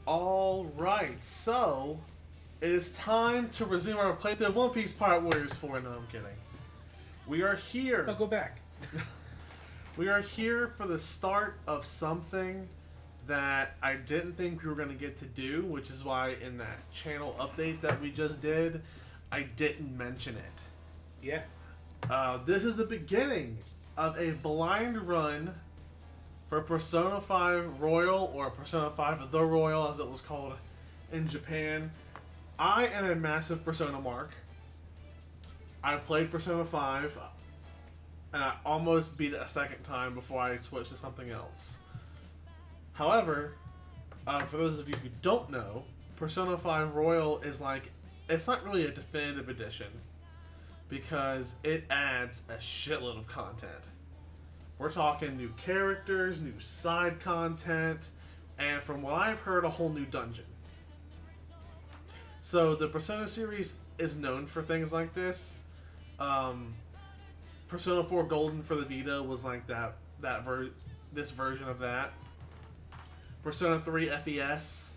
Alright, so it is time to resume our playthrough of One Piece Pirate Warriors 4. No, I'm kidding. We are here. I'll go back. We are here for the start of something that I didn't think we were going to get to do, which is why in that channel update that we just did, I didn't mention it. Yeah. This is the beginning of a blind run for Persona 5 Royal, or Persona 5 The Royal as it was called in Japan. I am a massive Persona mark. I played Persona 5 and I almost beat it a second time before I switched to something else. However, for those of you who don't know, Persona 5 Royal is like, it's not really a definitive edition because it adds a shitload of content. We're talking new characters, new side content, and from what I've heard, a whole new dungeon. So the Persona series is known for things like this. Persona 4 Golden for the Vita was like this version of that. Persona 3 FES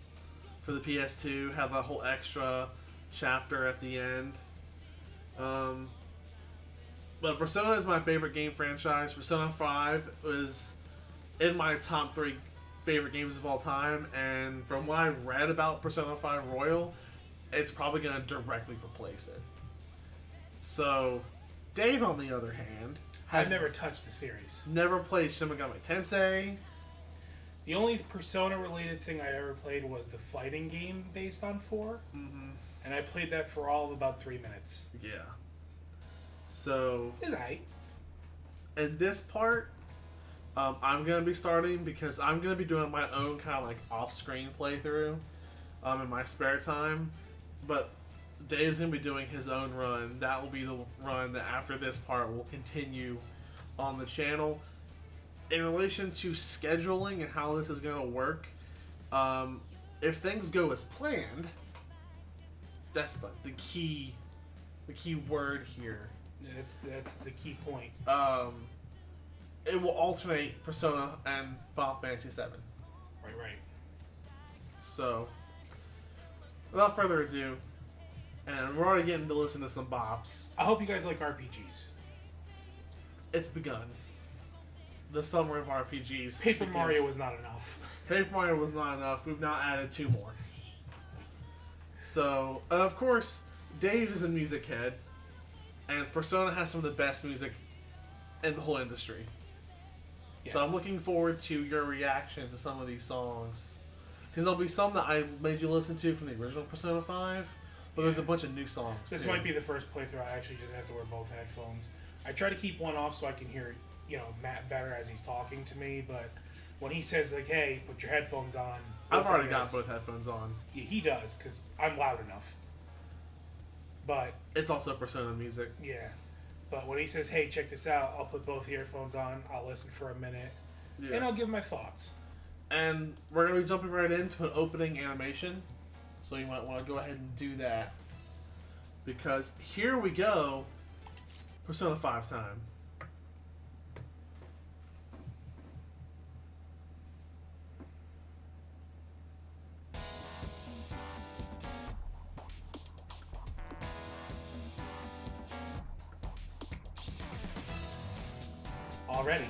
for the PS2 had that whole extra chapter at the end. But Persona is my favorite game franchise. Persona 5 was in my top 3 favorite games of all time, and from what I've read about Persona 5 Royal, it's probably going to directly replace it. So, Dave, on the other hand, I've never touched the series. Never played Shin Megami Tensei. The only Persona-related thing I ever played was the fighting game based on 4. Mm-hmm. And I played that for all of about 3 minutes. Yeah. So, Is right. in this part, I'm going to be starting because I'm going to be doing my own kind of like off-screen playthrough in my spare time. But Dave's going to be doing his own run. That will be the run that after this part will continue on the channel. In relation to scheduling and how this is going to work, if things go as planned, that's the key word here. That's the key point. It will alternate Persona and Final Fantasy VII. Right. So, without further ado, and we're already getting to listen to some bops. I hope you guys like RPGs. It's begun. The summer of RPGs. Paper Mario was not enough. Paper Mario was not enough. We've now added 2 more. So, and of course, Dave is a music head, and Persona has some of the best music in the whole industry. Yes. So I'm looking forward to your reaction to some of these songs. Because there'll be some that I made you listen to from the original Persona 5, but there's a bunch of new songs. This might be the first playthrough I actually just have to wear both headphones. I try to keep one off so I can hear, Matt better as he's talking to me, but when he says, like, hey, put your headphones on... I've already got both headphones on. Yeah, he does, because I'm loud enough. But... It's also Persona music. Yeah. But when he says, hey, check this out, I'll put both earphones on, I'll listen for a minute, and I'll give my thoughts. And we're going to be jumping right into an opening animation, so you might want to go ahead and do that. Because here we go, Persona 5 time. Already.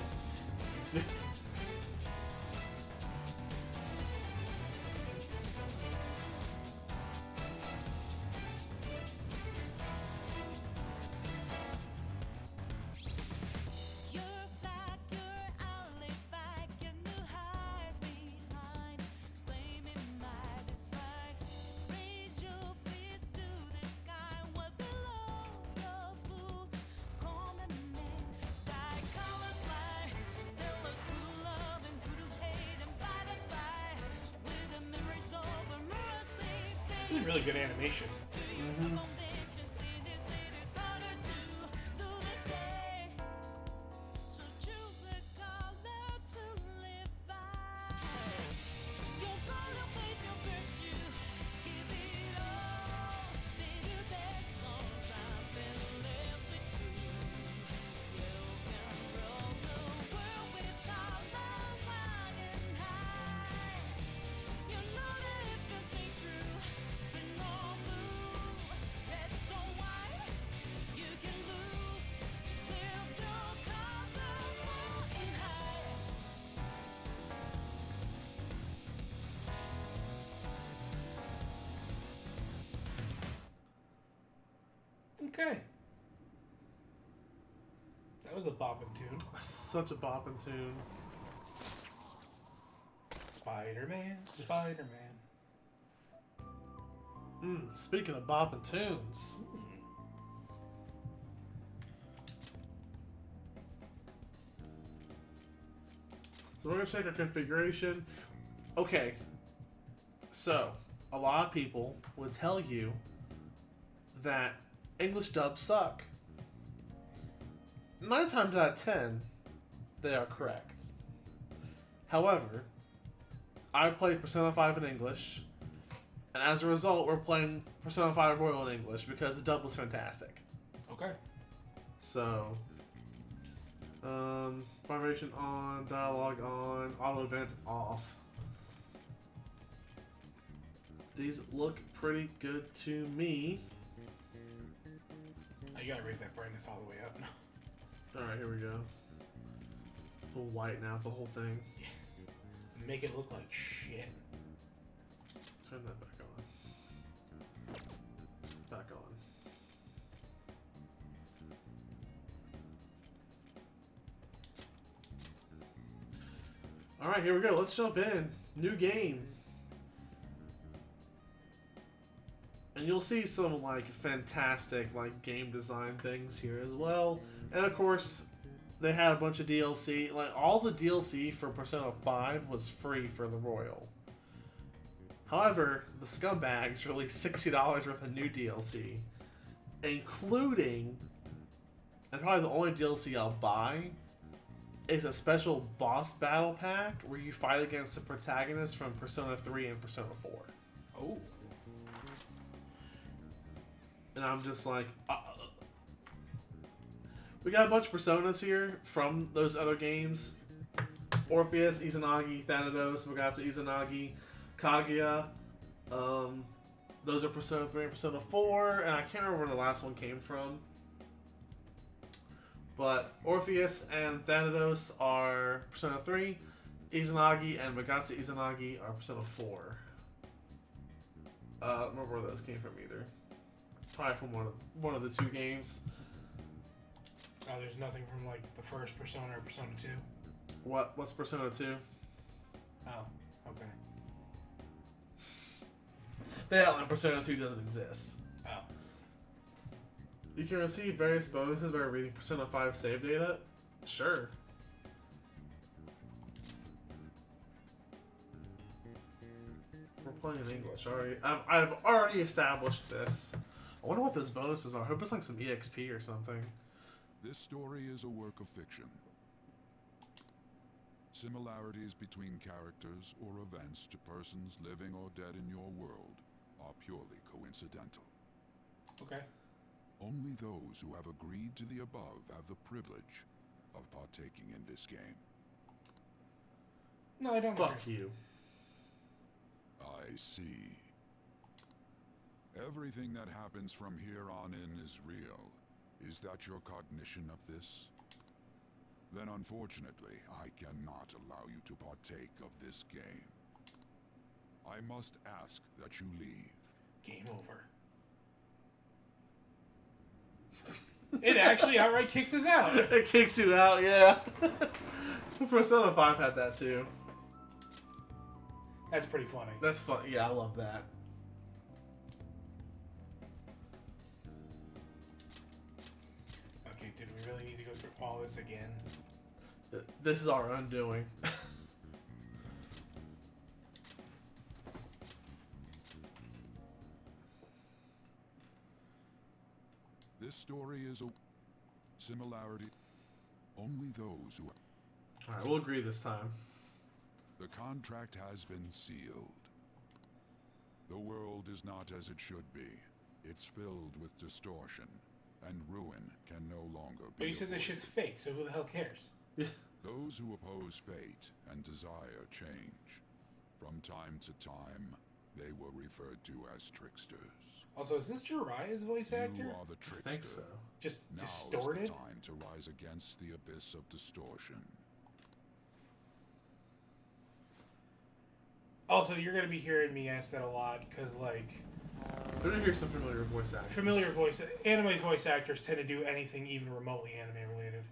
This is really good animation. Mm-hmm. Okay. That was a bopping tune. Such a bopping tune. Spider-Man, Spider-Man. Speaking of bopping tunes. So we're going to check our configuration. Okay. So, a lot of people would tell you that English dubs suck. 9 times out of 10, they are correct. However, I played Persona 5 in English, and as a result, we're playing Persona 5 Royal in English because the dub was fantastic. Okay. So, vibration on, dialogue on, auto advance off. These look pretty good to me. Oh, you gotta raise that brightness all the way up. Alright, here we go. Full white now, the whole thing. Yeah. Make it look like shit. Turn that back on. Back on. Alright, here we go. Let's jump in. New game. And you'll see some like fantastic like game design things here as well. And of course, they had a bunch of DLC. Like all the DLC for Persona 5 was free for the Royal. However, the scumbags released $60 worth of new DLC, including, and probably the only DLC I'll buy, is a special boss battle pack where you fight against the protagonist from Persona 3 and Persona 4. Oh. And I'm just like, we got a bunch of Personas here from those other games. Orpheus, Izanagi, Thanatos, Megata Izanagi, Kaguya. Those are Persona 3 and Persona 4, and I can't remember where the last one came from. But Orpheus and Thanatos are Persona 3, Izanagi and Megata Izanagi are Persona 4. I don't remember where those came from either. Probably from one of the two games. Oh, there's nothing from like the first Persona or Persona 2? What's Persona 2? Oh, okay. They outline Persona 2 doesn't exist. Oh. You can receive various bonuses by reading Persona 5 save data? Sure. We're playing in English already. I've already established this. I wonder what those bonuses are. I hope it's like some EXP or something. This story is a work of fiction. Similarities between characters or events to persons living or dead in your world are purely coincidental. Okay. Only those who have agreed to the above have the privilege of partaking in this game. No, I don't. Fuck you. I see. Everything that happens from here on in is real. Is that your cognition of this? Then unfortunately, I cannot allow you to partake of this game. I must ask that you leave. Game over. It actually outright kicks us out. It kicks you out, yeah. Persona 5 had that too. That's pretty funny. That's fun. Yeah, I love that. Okay, did we really need to go through all this again? This is our undoing. This story is a similarity. Only those who... Alright, we'll agree this time. The contract has been sealed. The world is not as it should be. It's filled with distortion, and ruin can no longer be... But you said this shit's fake, so who the hell cares? Those who oppose fate and desire change. From time to time, they were referred to as tricksters. Also, is this Jiraiya's voice actor? You are the trickster. I think so. Just Now distorted? is the time to rise against the abyss of distortion. Also, you're going to be hearing me ask that a lot, because, like, We're gonna hear some familiar voice actors. Anime voice actors tend to do anything even remotely anime related.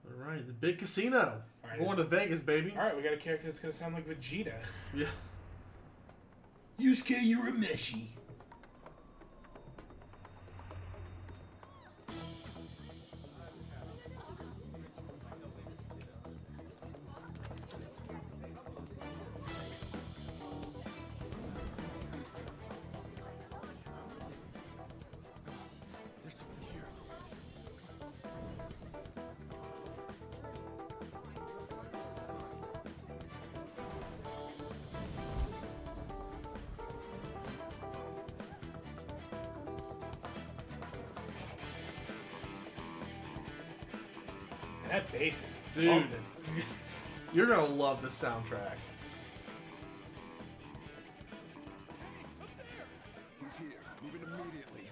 Alright, the big casino. All right, Going to Vegas, baby. Alright, we got a character that's gonna sound like Vegeta. Yeah. Yusuke Urameshi. There's something here. And that bass is Dude. bumping. You're gonna love this soundtrack. He's here. Moving immediately.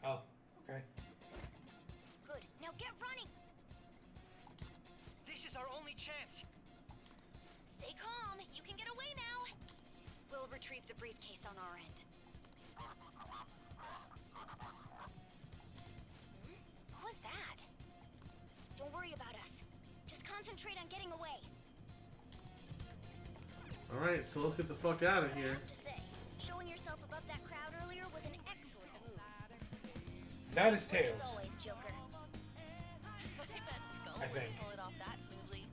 Oh, okay. Good. Now get running. This is our only chance. Stay calm. You can get away now. We'll retrieve the briefcase on our end. What was that? Don't worry about us. Just concentrate on getting away. Alright, so let's get the fuck out of But I here. have to say, showing yourself above that crowd earlier was an excellent move. That is As Tails. always, Joker. I think. Pull it off that smoothly.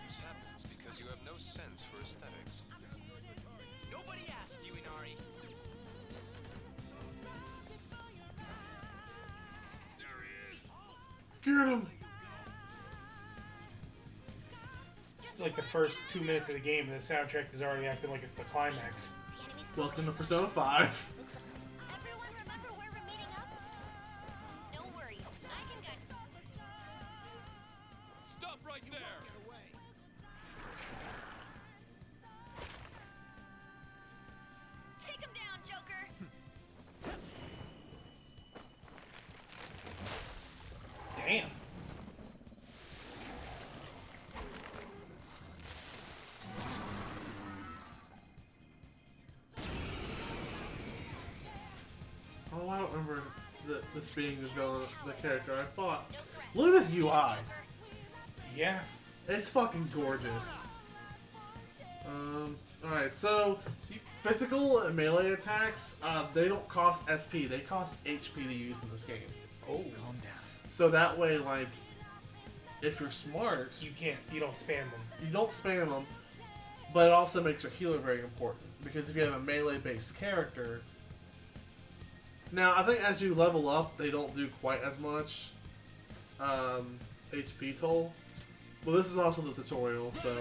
This happens because you have no sense for aesthetics. Nobody asked you, Inari. Get him! It's like the first 2 minutes of the game, and the soundtrack is already acting like it's the climax. The enemy's Welcome to formation. Persona 5. Everyone remember where we're meeting up? No worries. I can guide. Stop right there. Take him down, Joker. Damn. Oh, I don't remember this being the villain, the character I fought. No threat. Look at this UI. Joker. Yeah. It's fucking gorgeous. Alright, so physical and melee attacks, they don't cost SP, they cost HP to use in this game. Oh. Calm down. So that way, like, if you're smart, You don't spam them. you don't spam them, but it also makes your healer very important. Because if you have a melee-based character... Now, I think as you level up, they don't do quite as much HP toll. Well, this is also the tutorial, so...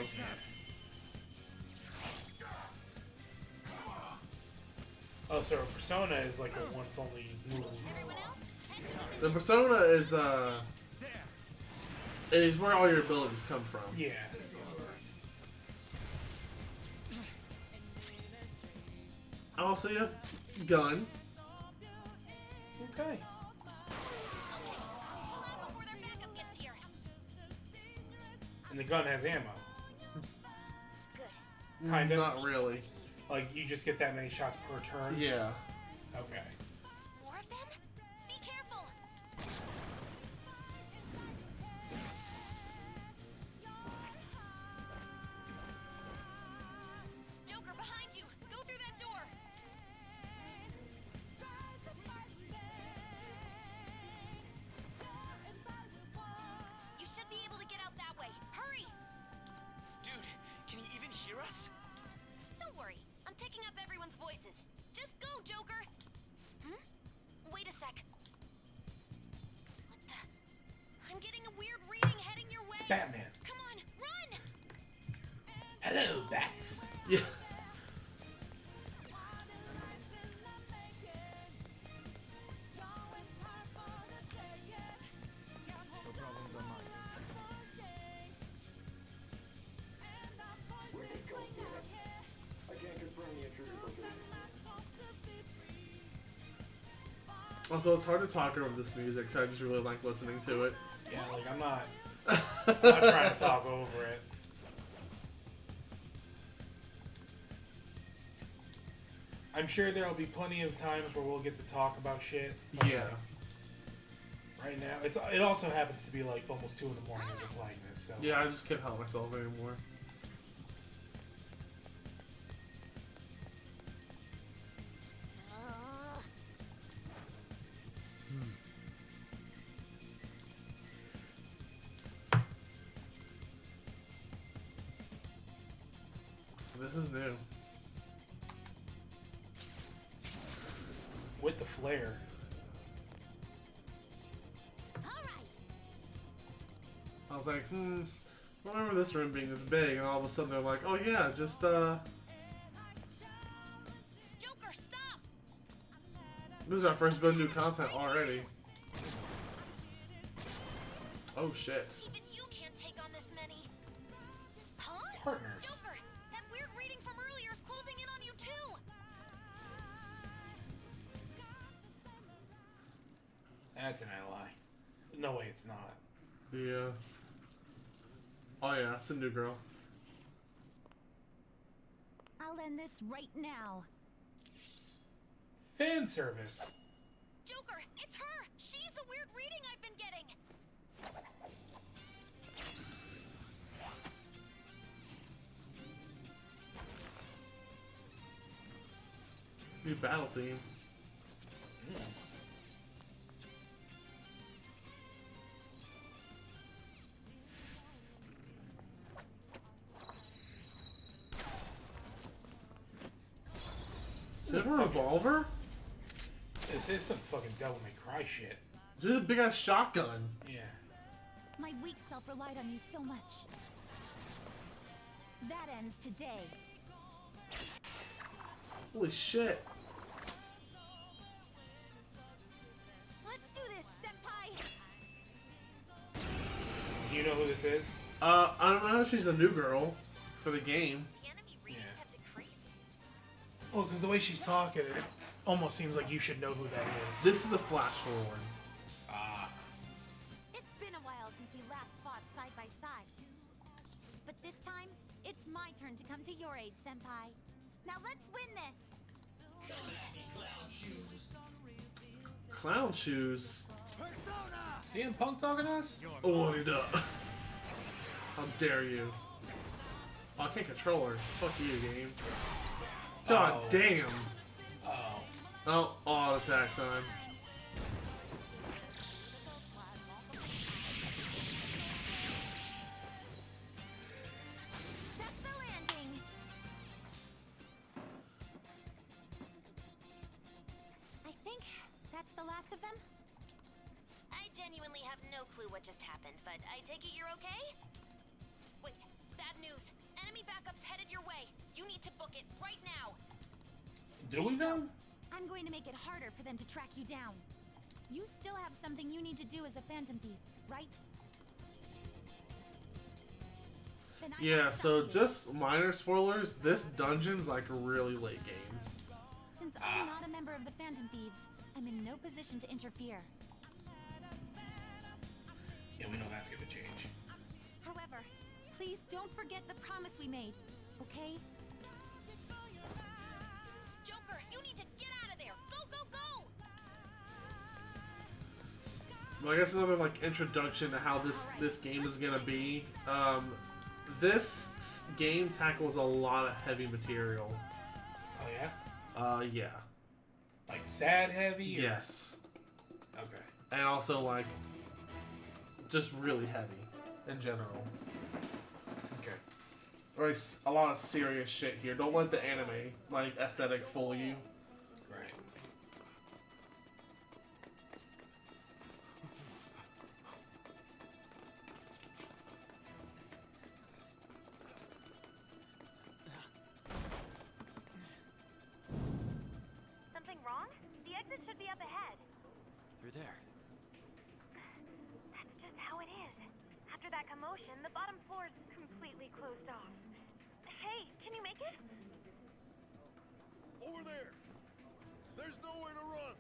Oh, so Persona is like a once only move. Everyone else? Head to The persona is where all your abilities come from. Yeah. Also, you have gun. Okay. Okay. Pull out before their backup gets here. And the gun has ammo. Good. Kind of. Not really. Like, you just get that many shots per turn? Yeah. More Okay. of them? Be careful. Joker, behind you. Go through that door. You should be able to get out that way. Hurry! Dude, can you even hear us? Don't worry. I'm picking up everyone's voices. Just go, Joker! Hmm? Wait a sec. What the? I'm getting a weird reading heading your way. It's Batman. Come on, run! Hello, bats. Yeah. No problems on mine. I can't confirm the intruder's location. Also, it's hard to talk over this music, so I just really like listening to it. Yeah, like I'm not trying to talk over it. I'm sure there'll be plenty of times where we'll get to talk about shit. but, Yeah. like, right now, it also happens to be like almost 2 in the morning as we're playing this. So Yeah, I just can't help myself anymore. This is new. with the flare. I was like, I don't remember this room being this big, and all of a sudden they're like, oh yeah, just Joker, stop! this is our first bit of new content already. Oh shit. Even you can't take on this many. Huh? Partners. Joker, that weird reading from earlier is closing in on you too. That's an ally. No way, it's not. Yeah. Oh yeah, it's a new girl. I'll end this right now. Fan service. Joker, it's her! She's the weird reading I've been getting! New battle theme. Is it a revolver? This is some fucking Devil May Cry shit. There's a big ass shotgun. Yeah. My weak self relied on you so much. That ends today. Holy shit. Let's do this, senpai! Do you know who this is? I don't know if she's the new girl for the game. The enemy readings Yeah. have decreased. Well, because the way she's talking, it almost seems like you should know who that is. This is a flash forward. Ah. It's been a while since we last fought side by side. But this time, it's my turn to come to your aid, senpai. Now let's win this! Clown shoes. CM Punk talking to us? Oh, he does. How dare you? Oh, I can't control her. Fuck you, game. God Oh. damn. Oh. Oh, auto attack time. That's the landing! I think that's the last of them? I genuinely have no clue what just happened, but I take it you're okay? Wait, bad news. Enemy backup's headed your way. You need to book it right now. Do we know? I'm going to make it harder for them to track you down. You still have something you need to do as a Phantom Thief, right? Then I Yeah, won't so stop you. just minor spoilers, this dungeon's like a really late game. Since I'm not a member of the Phantom Thieves, I'm in no position to interfere. Yeah, we know that's gonna change. However, please don't forget the promise we made, okay? Joker, you need to get out of there. Go, go, go! Well, I guess another like introduction to how this game is gonna be. This game tackles a lot of heavy material. Oh yeah? Yeah. Like sad heavy? Or... Yes. Okay. And also like just really heavy in general. Okay. Or a lot of serious shit here. Don't let the anime like aesthetic fool you. Right. Something wrong? The exit should be up ahead. You're there. That's just how it is. After that commotion, the bottom floor is completely closed off. Hey, can you make it? Over there! There's nowhere to run!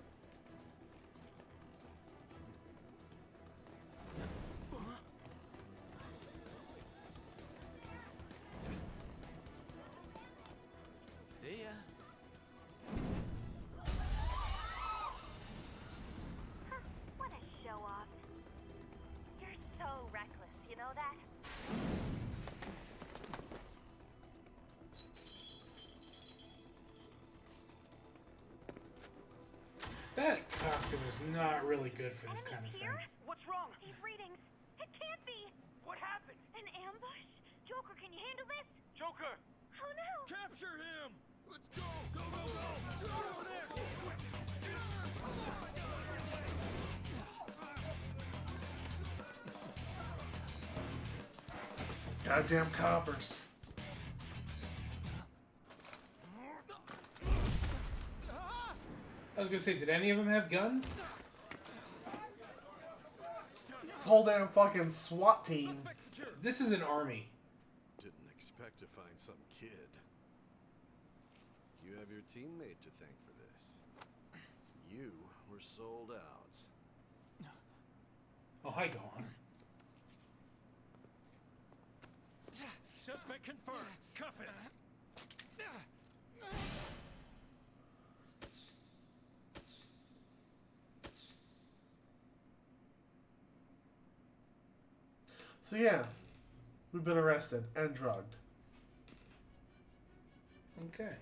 See ya. Huh, what a show off. You're so reckless, you know that? That costume is not really good for this kind of thing. What's wrong? These readings. It can't be. What happened? An ambush? Joker, can you handle this? Joker! Oh no! Capture him! Let's go! Go, go, go! Go over there! Goddamn coppers. I was gonna say, did any of them have guns? This whole damn fucking SWAT team. This is an army. Didn't expect to find some kid. You have your teammate to thank for this. You were sold out. Oh, hi, Dawn. Suspect confirmed. Cuff it. So yeah, we've been arrested and drugged. Okay.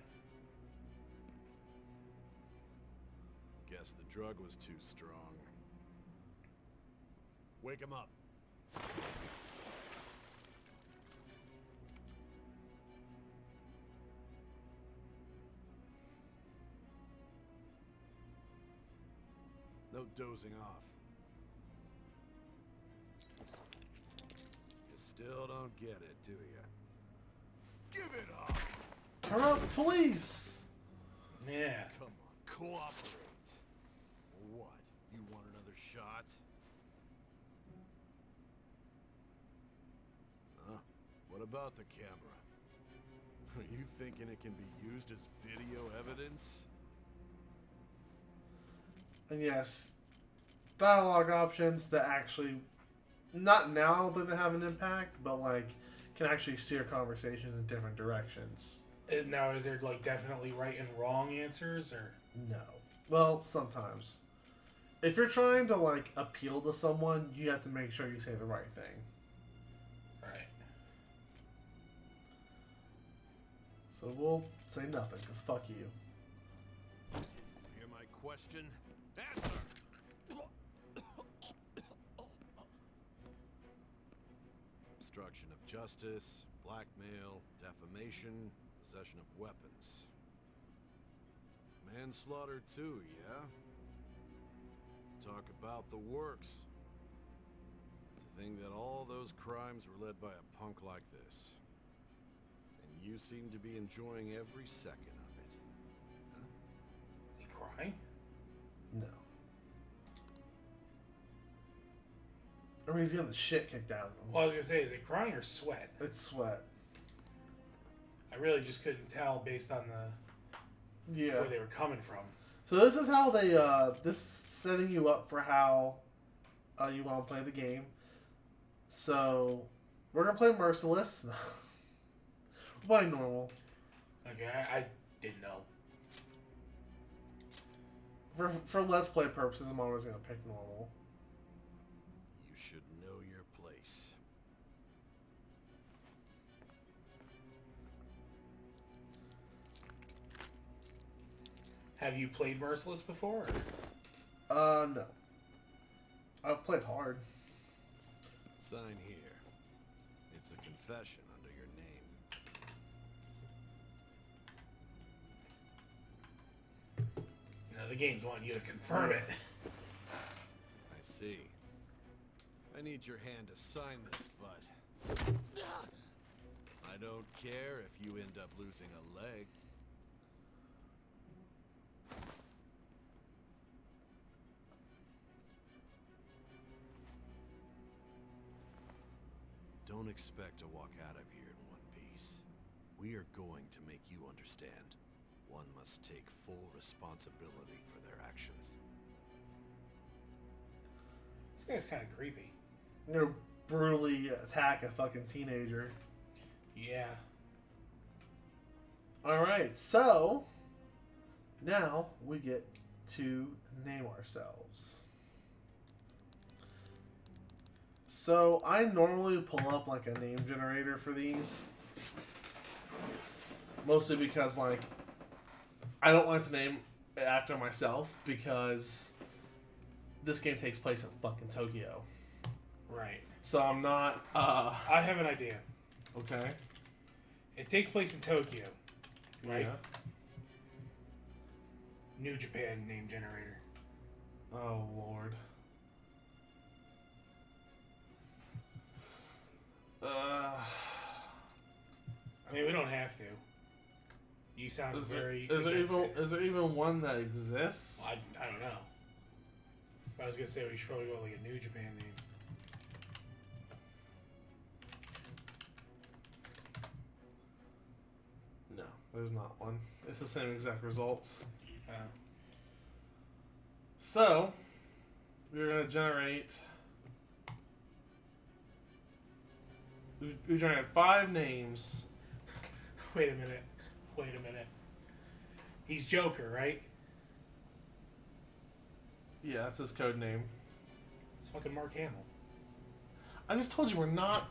Guess the drug was too strong. Wake him up. No dozing off. You still don't get it, do you? Give it up! Turn out the police! Yeah. Come on, cooperate. What? You want another shot? Huh? What about the camera? Are you thinking it can be used as video evidence? And yes, dialogue options that actually, not now I don't think they have an impact, but like, can actually steer conversations in different directions. Now, is there like definitely right and wrong answers, or? No. Well, sometimes. If you're trying to like appeal to someone, you have to make sure you say the right thing. Right. So we'll say nothing, because fuck you. Hear my question? Answer! Obstruction of justice, blackmail, defamation, possession of weapons. Manslaughter too, yeah? Talk about the works. To think that all those crimes were led by a punk like this. And you seem to be enjoying every second of it. Huh? Is he crying? No. Or he's getting the shit kicked out of him. Well, I was gonna say, is it crying or sweat? It's sweat. I really just couldn't tell based on the Yeah. where they were coming from. So this is how they, this is setting you up for how you want to play the game. So, we're going to play Merciless. We're playing normal. Okay, I didn't know. For Let's Play purposes, I'm always going to pick normal. You should know your place. Have you played Merciless before? Or? No. I've played hard. Sign here. It's a confession under your name. You know, the games want you to confirm it. I see. I need your hand to sign this, bud. I don't care if you end up losing a leg. Don't expect to walk out of here in one piece. We are going to make you understand. One must take full responsibility for their actions. This guy's kind of creepy. You're gonna brutally attack a fucking teenager. Yeah. Alright, so now we get to name ourselves. So I normally pull up like a name generator for these. Mostly because like I don't like to name it after myself because this game takes place in fucking Tokyo. Right. So I'm not I have an idea. okay. It takes place in Tokyo, right? Yeah. New Japan name generator. Oh Lord. I mean, we don't have to. You sound Is very. there even one that exists? Well, I don't know. I was gonna say we should probably go with like a New Japan name. No, there's not one. It's the same exact results. So, we're going to generate... We generated 5 names. Wait a minute. He's Joker, right? Yeah, that's his code name. It's fucking Mark Hamill. I just told you we're not...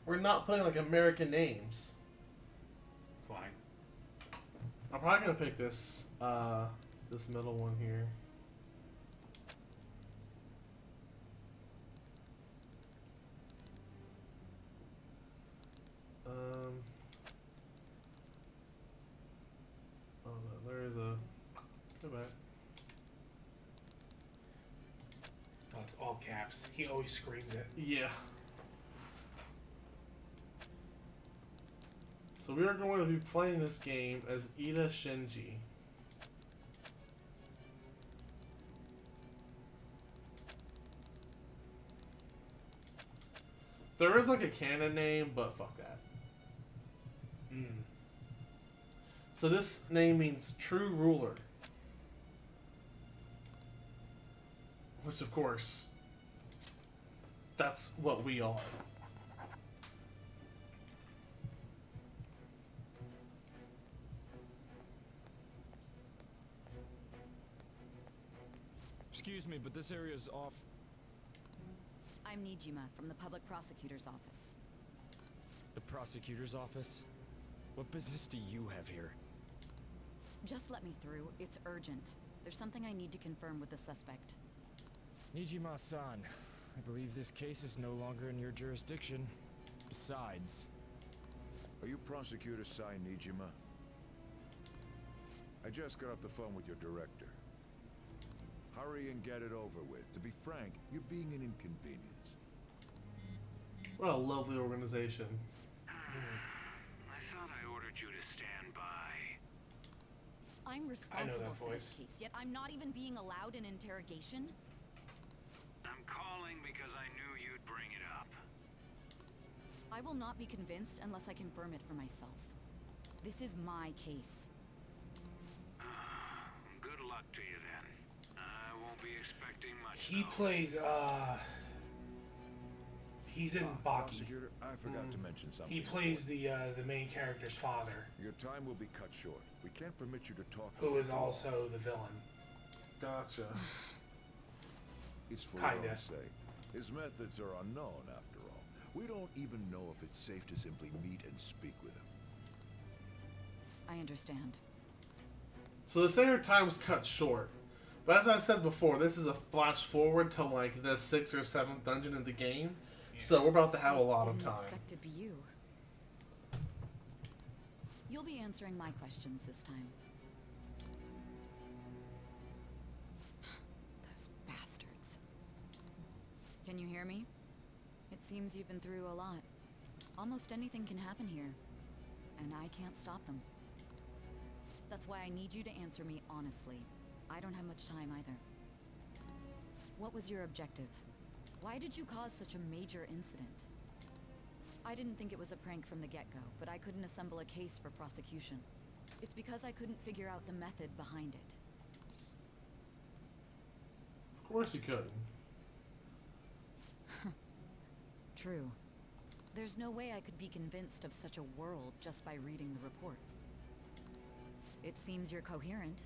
we're not putting, like, American names. Fine. I'm probably going to pick this, this middle one here. Oh, no, there is a... Go back. Oh, it's all caps. He always screams it. Yeah. So we are going to be playing this game as Ida Shinji. There is like a canon name, but fuck that. So this name means true ruler. Which of course, that's what we are. Excuse me, but this area's off. I'm Nijima from the public prosecutor's office. The prosecutor's office? What business do you have here? Just let me through. It's urgent. There's something I need to confirm with the suspect. Nijima-san, I believe this case is no longer in your jurisdiction. Besides... Are you Prosecutor Sai Nijima? I just got off the phone with your director. Hurry and get it over with. To be frank, you're being an inconvenience. What a lovely organization. I thought I ordered you to stand by. I'm responsible for voice. this case, yet I'm not even being allowed an interrogation? I'm calling because I knew you'd bring it up. I will not be convinced unless I confirm it for myself. This is my case. Good luck to you then. I won't be expecting much. He plays, he's in Baki. Prosecutor, I forgot to mention something. He plays the main character's father. Your time will be cut short. We can't permit you to talk. Who is also the villain. Gotcha. It's for Kinda. your own sake. His methods are unknown, after all. We don't even know if it's safe to simply meet and speak with him. I understand. So they say her time's cut short. But as I said before, this is a flash forward to like the 6th or 7th dungeon in the game. Yeah. So we're about to have a lot of Didn't time. expect it to be you. You'll be answering my questions this time. Those bastards. Can you hear me? It seems you've been through a lot. Almost anything can happen here. And I can't stop them. That's why I need you to answer me honestly. I don't have much time either. What was your objective? Why did you cause such a major incident? I didn't think it was a prank from the get-go, but I couldn't assemble a case for prosecution. It's because I couldn't figure out the method behind it. Of course you could. True. There's no way I could be convinced of such a world just by reading the reports. It seems you're coherent.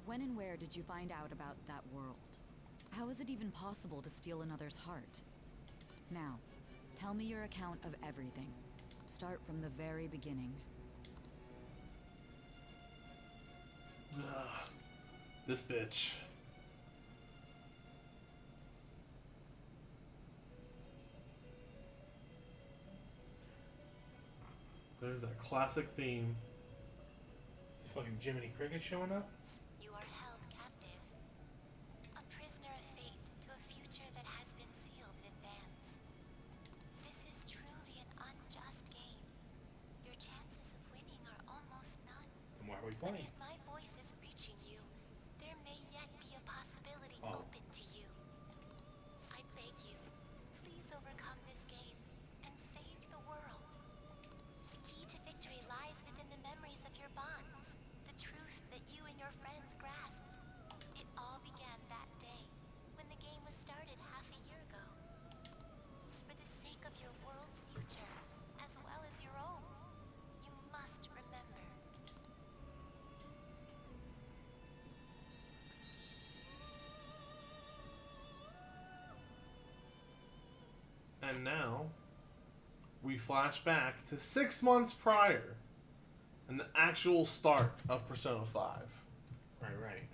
When and where did you find out about that world? How is it even possible to steal another's heart? Now, tell me your account of everything. Start from the very beginning. Ugh, this bitch. There's that classic theme. Fucking Jiminy Cricket showing up? You are held captive. A prisoner of fate to a future that has been sealed in advance. This is truly an unjust game. Your chances of winning are almost none. Then why are we playing? If my voice is reaching you, there may yet be a possibility open to you. I beg you, please overcome this game and save the world. The key to victory lies within the memories of your bonds, the truth that you and your friends grasped. It all began that day, when the game was started half a year ago. For the sake of your world's future, as well as your own, you must remember. And now, we flash back to 6 months prior, and the actual start of Persona 5. Right.